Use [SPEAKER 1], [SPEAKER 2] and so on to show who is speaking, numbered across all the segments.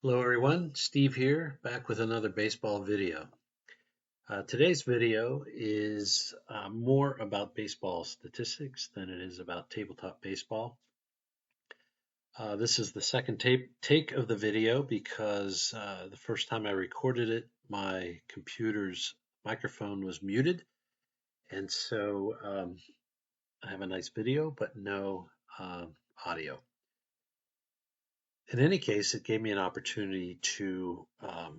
[SPEAKER 1] Hello everyone, Steve here, back with another baseball video. Today's video is more about baseball statistics than it is about tabletop baseball. This is the second take of the video because the first time I recorded it, my computer's microphone was muted, and so I have a nice video but no audio. In any case, it gave me an opportunity to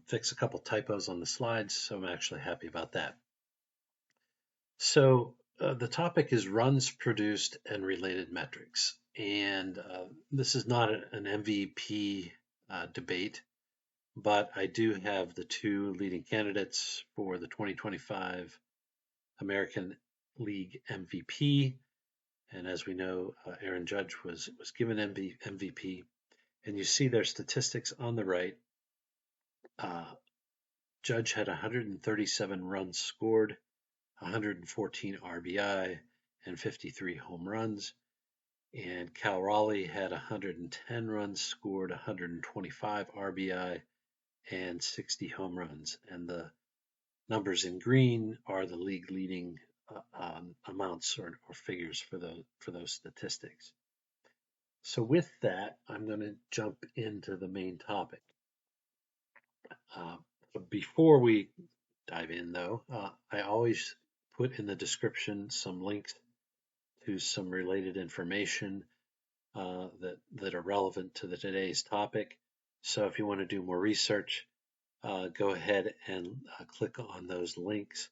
[SPEAKER 1] fix a couple typos on the slides, so I'm actually happy about that. So the topic is runs produced and related metrics. And this is not an MVP debate, but I do have the two leading candidates for the 2025 American League MVP. And as we know, Aaron Judge was given MVP. And you see their statistics on the right. Judge had 137 runs scored, 114 RBI, and 53 home runs. And Cal Raleigh had 110 runs scored, 125 RBI, and 60 home runs. And the numbers in green are the league leading amounts or figures for those statistics. So with that, I'm going to jump into the main topic. Before we dive in, though, I always put in the description some links to some related information that are relevant to today's topic. So if you want to do more research, go ahead and click on those links.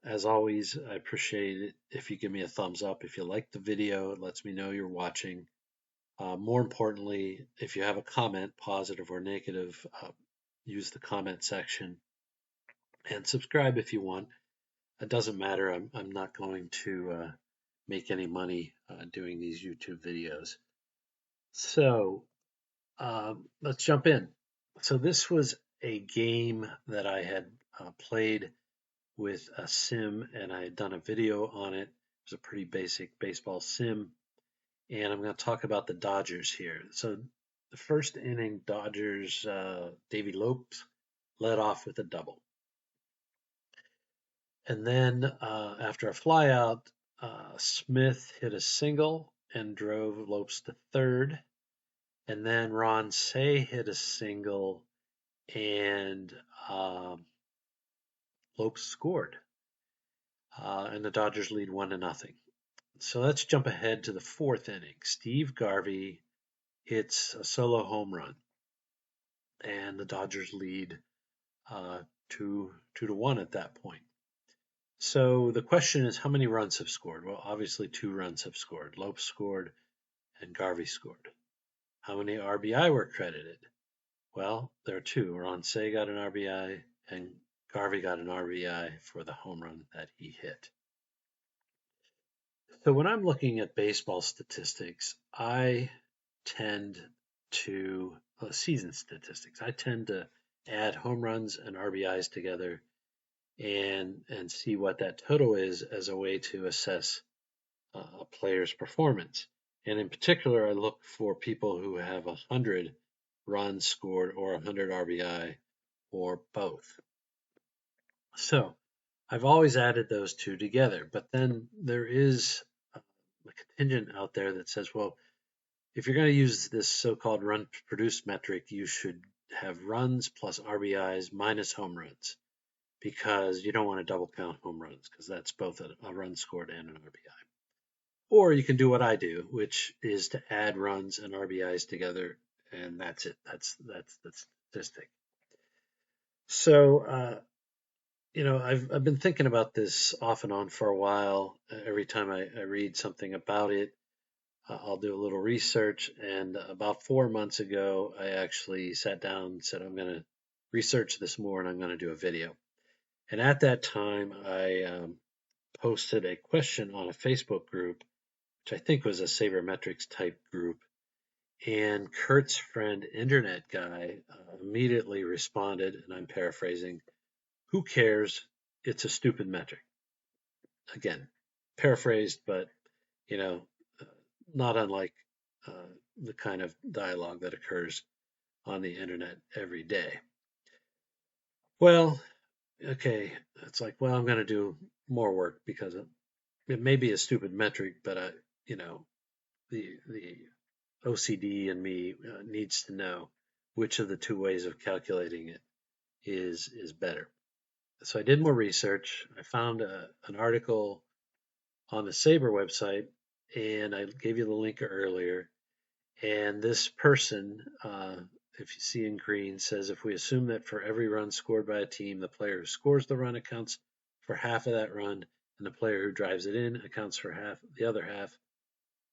[SPEAKER 1] As always, I appreciate it if you give me a thumbs up. If you like the video, it lets me know you're watching. More importantly, if you have a comment, positive or negative, use the comment section, and subscribe if you want. It doesn't matter. I'm not going to make any money doing these YouTube videos. So let's jump in. So this was a game that I had played with a sim, and I had done a video on it. It was a pretty basic baseball sim. And I'm going to talk about the Dodgers here. So the first inning, Dodgers, Davey Lopes led off with a double. And then after a flyout, Smith hit a single and drove Lopes to third. And then Ron Say hit a single and Lopes scored. And the Dodgers lead 1-0. So let's jump ahead to the fourth inning. Steve Garvey hits a solo home run, and the Dodgers lead 2-1 at that point. So the question is, how many runs have scored? Well, obviously 2 runs have scored. Lopes scored and Garvey scored. How many RBI were credited? Well, there are 2. Ron Say got an RBI and Garvey got an RBI for the home run that he hit. So when I'm looking at baseball statistics, I tend to season statistics. I tend to add home runs and RBIs together and see what that total is as a way to assess a player's performance. And in particular, I look for people who have 100 runs scored or 100 RBI or both. So I've always added those two together, but then there is a contingent out there that says, well, if you're going to use this so-called run produced metric, you should have runs plus RBIs minus home runs, because you don't want to double count home runs, because that's both a run scored and an RBI. Or you can do what I do, which is to add runs and RBIs together, and that's it. That's the statistic. So I've been thinking about this off and on for a while. Every time I read something about it, I'll do a little research. And about 4 months ago, I actually sat down and said, I'm going to research this more and I'm going to do a video. And at that time, I posted a question on a Facebook group, which I think was a sabermetrics type group. And Kurt's friend, Internet Guy, immediately responded, and I'm paraphrasing, "Who cares? It's a stupid metric." Again, paraphrased, but not unlike the kind of dialogue that occurs on the internet every day. Well, okay, it's like, well, I'm going to do more work because it may be a stupid metric, but the OCD in me needs to know which of the two ways of calculating it is better. So I did more research. I found an article on the SABR website, and I gave you the link earlier. And this person, if you see in green, says if we assume that for every run scored by a team, the player who scores the run accounts for half of that run, and the player who drives it in accounts for half, the other half,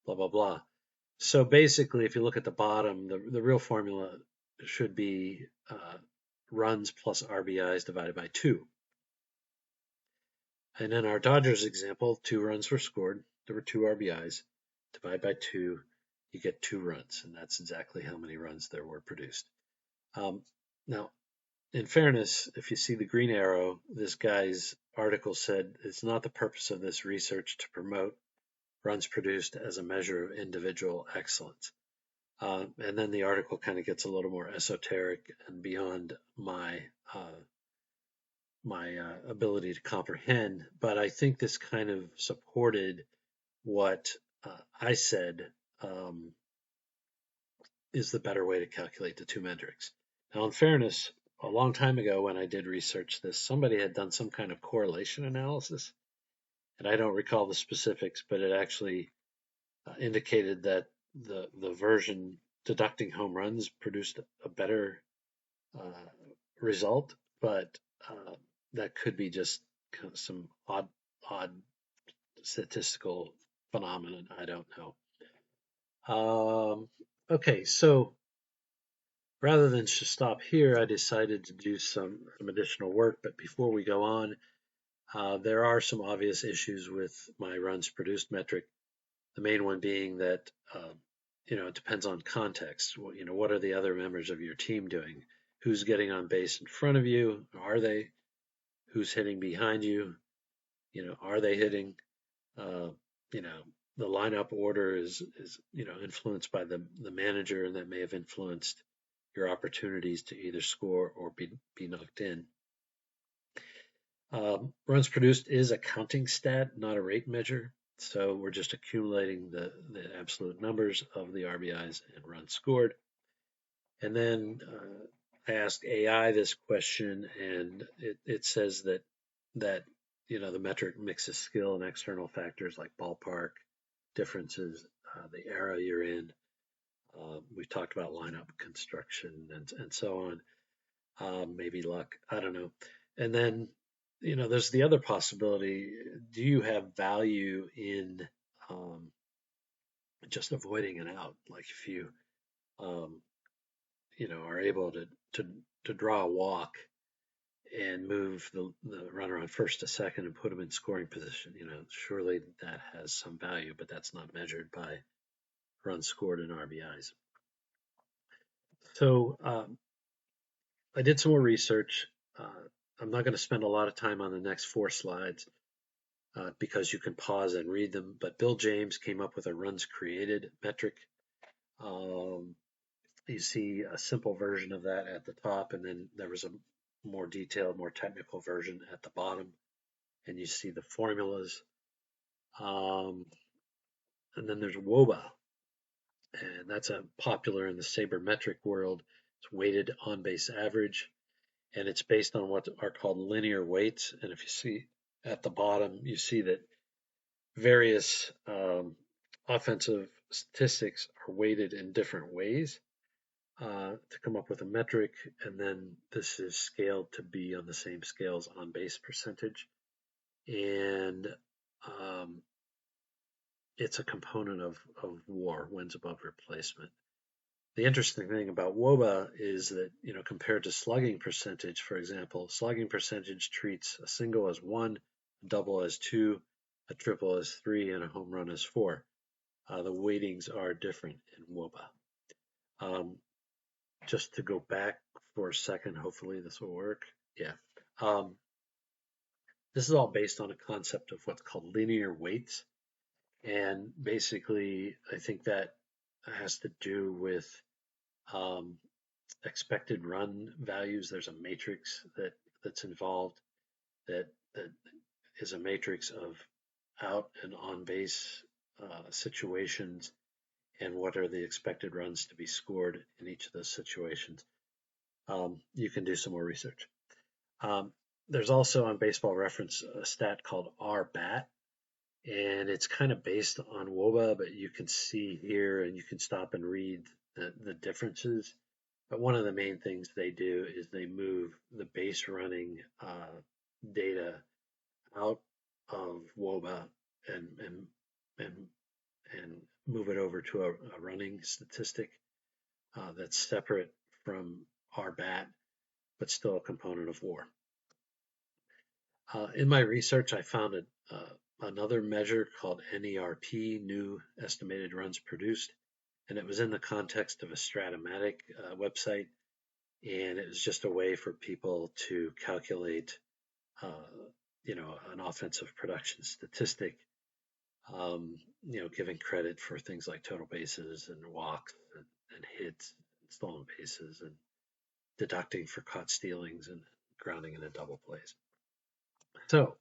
[SPEAKER 1] blah, blah, blah. So basically, if you look at the bottom, the real formula should be runs plus RBIs divided by 2. And in our Dodgers example, 2 runs were scored. There were 2 RBIs. Divide by 2, you get 2 runs, and that's exactly how many runs there were produced. Now, in fairness, if you see the green arrow, this guy's article said it's not the purpose of this research to promote runs produced as a measure of individual excellence. And then the article kind of gets a little more esoteric and beyond my ability to comprehend. But I think this kind of supported what I said is the better way to calculate the two metrics. Now, in fairness, a long time ago when I did research this, somebody had done some kind of correlation analysis, and I don't recall the specifics, but it actually indicated that the version deducting home runs produced a better result, but that could be just some odd statistical phenomenon. I don't know. Okay, so rather than just stop here, I decided to do some additional work. But before we go on, there are some obvious issues with my runs produced metric. The main one being that it depends on context. What are the other members of your team doing? Who's getting on base in front of you? Are they? Who's hitting behind you? Are they hitting? The lineup order is influenced by the manager, and that may have influenced your opportunities to either score or be knocked in. Runs produced is a counting stat, not a rate measure. So we're just accumulating the absolute numbers of the RBIs and runs scored. And then I asked AI this question, and it says that the metric mixes skill and external factors like ballpark differences, the era you're in. We've talked about lineup construction and so on. Maybe luck, I don't know. And then there's the other possibility. Do you have value in just avoiding an out? Like if you are able to draw a walk and move the runner on first to second and put him in scoring position, surely that has some value, but that's not measured by runs scored and RBIs. So I did some more research. I'm not going to spend a lot of time on the next 4 slides because you can pause and read them, but Bill James came up with a runs created metric. You see a simple version of that at the top, and then there was a more detailed, more technical version at the bottom, and you see the formulas. And then there's wOBA, and that's popular in the sabermetric world. It's weighted on-base average, and it's based on what are called linear weights. And if you see at the bottom, you see that various offensive statistics are weighted in different ways to come up with a metric, and then this is scaled to be on the same scale as on-base percentage, and it's a component of WAR, wins above replacement. The interesting thing about wOBA is that, compared to slugging percentage, for example, slugging percentage treats a single as 1, a double as 2, a triple as 3, and a home run as 4. The weightings are different in wOBA. Just to go back for a second, hopefully this will work. Yeah. This is all based on a concept of what's called linear weights. And basically, I think that has to do with expected run values. There's a matrix that's involved that is a matrix of out and on base situations and what are the expected runs to be scored in each of those situations. You can do some more research. There's also on Baseball Reference a stat called Rbat, and it's kind of based on wOBA, but you can see here and you can stop and read the differences. But one of the main things they do is they move the base running data out of wOBA and move it over to a running statistic that's separate from Rbat, but still a component of WAR. In my research, I found another measure called NERP, New Estimated Runs Produced, and it was in the context of a stratomatic website, and it was just a way for people to calculate, an offensive production statistic, giving credit for things like total bases and walks and hits, and stolen bases, and deducting for caught stealings and grounding into double plays. So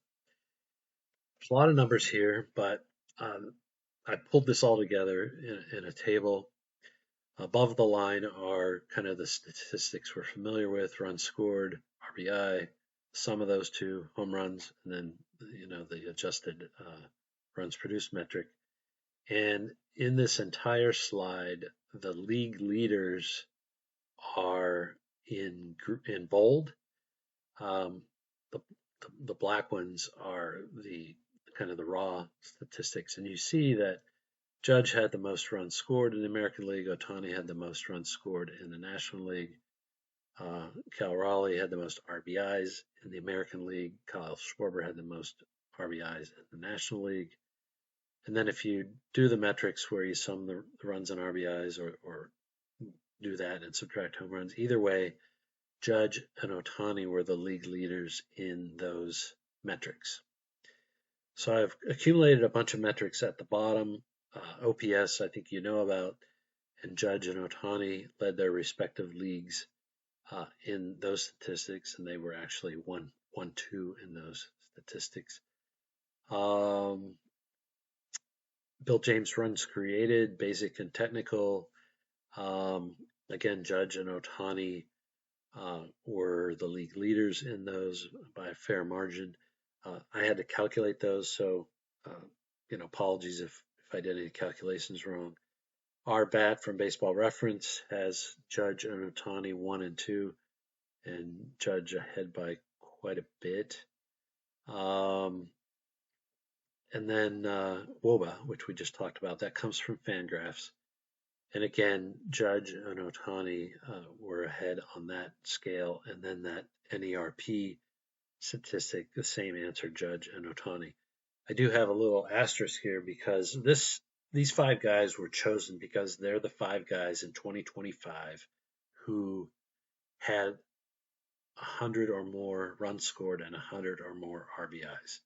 [SPEAKER 1] there's a lot of numbers here, but I pulled this all together in a table. Above the line are kind of the statistics we're familiar with: runs scored, RBI, sum of those two, home runs, and then the adjusted runs produced metric. And in this entire slide, the league leaders are in bold. The black ones are the kind of the raw statistics, and you see that Judge had the most runs scored in the American League. Ohtani had the most runs scored in the National League. Cal Raleigh had the most RBIs in the American League. Kyle Schwarber had the most RBIs in the National League. And then if you do the metrics where you sum the runs and RBIs or do that and subtract home runs, either way, Judge and Ohtani were the league leaders in those metrics. So I've accumulated a bunch of metrics at the bottom. OPS, I think you know about, and Judge and Ohtani led their respective leagues in those statistics, and they were actually 1-2 in those statistics. Bill James runs created, basic and technical. Again, Judge and Ohtani were the league leaders in those by a fair margin. I had to calculate those, so apologies if I did any calculations wrong. Rbat from Baseball Reference has Judge and Ohtani 1 and 2, and Judge ahead by quite a bit. And then wOBA, which we just talked about, that comes from Fangraphs. And again, Judge and Ohtani were ahead on that scale. And then that NERP statistic, the same answer, Judge and Ohtani. I do have a little asterisk here because these five guys were chosen because they're the five guys in 2025 who had 100 or more runs scored and 100 or more RBIs.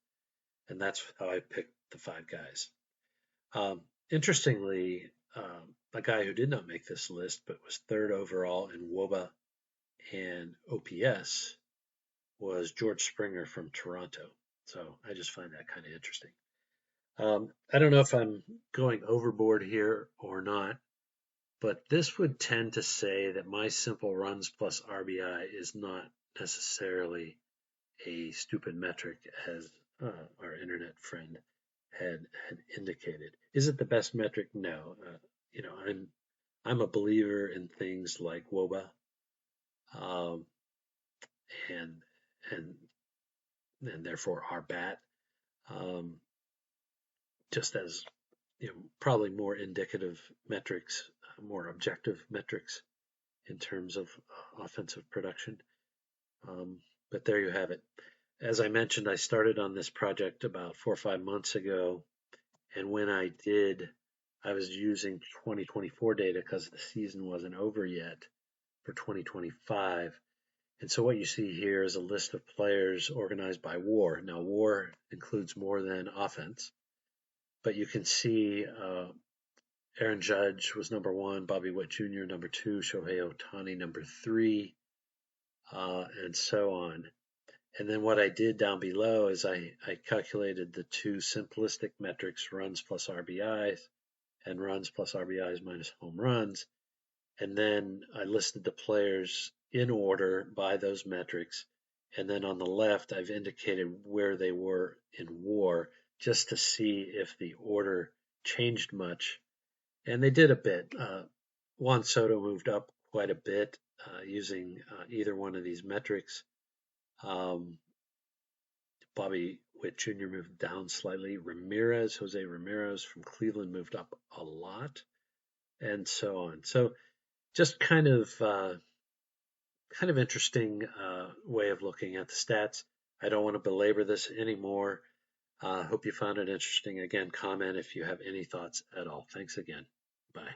[SPEAKER 1] And that's how I picked the five guys. Interestingly, a guy who did not make this list but was third overall in wOBA and OPS was George Springer from Toronto. So I just find that kind of interesting. I don't know if I'm going overboard here or not, but this would tend to say that my simple runs plus RBI is not necessarily a stupid metric, as our internet friend had indicated. Is it the best metric? No. I'm a believer in things like wOBA, and therefore Rbat, just as probably more indicative metrics, more objective metrics in terms of offensive production. But there you have it. As I mentioned, I started on this project about 4 or 5 months ago, and when I did, I was using 2024 data because the season wasn't over yet for 2025. And so what you see here is a list of players organized by WAR. Now, WAR includes more than offense, but you can see Aaron Judge was number 1, Bobby Witt Jr. number 2, Shohei Ohtani number 3, and so on. And then what I did down below is I calculated the 2 simplistic metrics, runs plus RBIs, and runs plus RBIs minus home runs. And then I listed the players in order by those metrics. And then on the left, I've indicated where they were in WAR just to see if the order changed much. And they did a bit. Juan Soto moved up quite a bit using either one of these metrics. Bobby Witt Jr. moved down slightly. Jose Ramirez from Cleveland moved up a lot, and so on. So just kind of interesting way of looking at the stats. I don't want to belabor this anymore. Hope you found it interesting. Again, comment if you have any thoughts at all. Thanks again. Bye.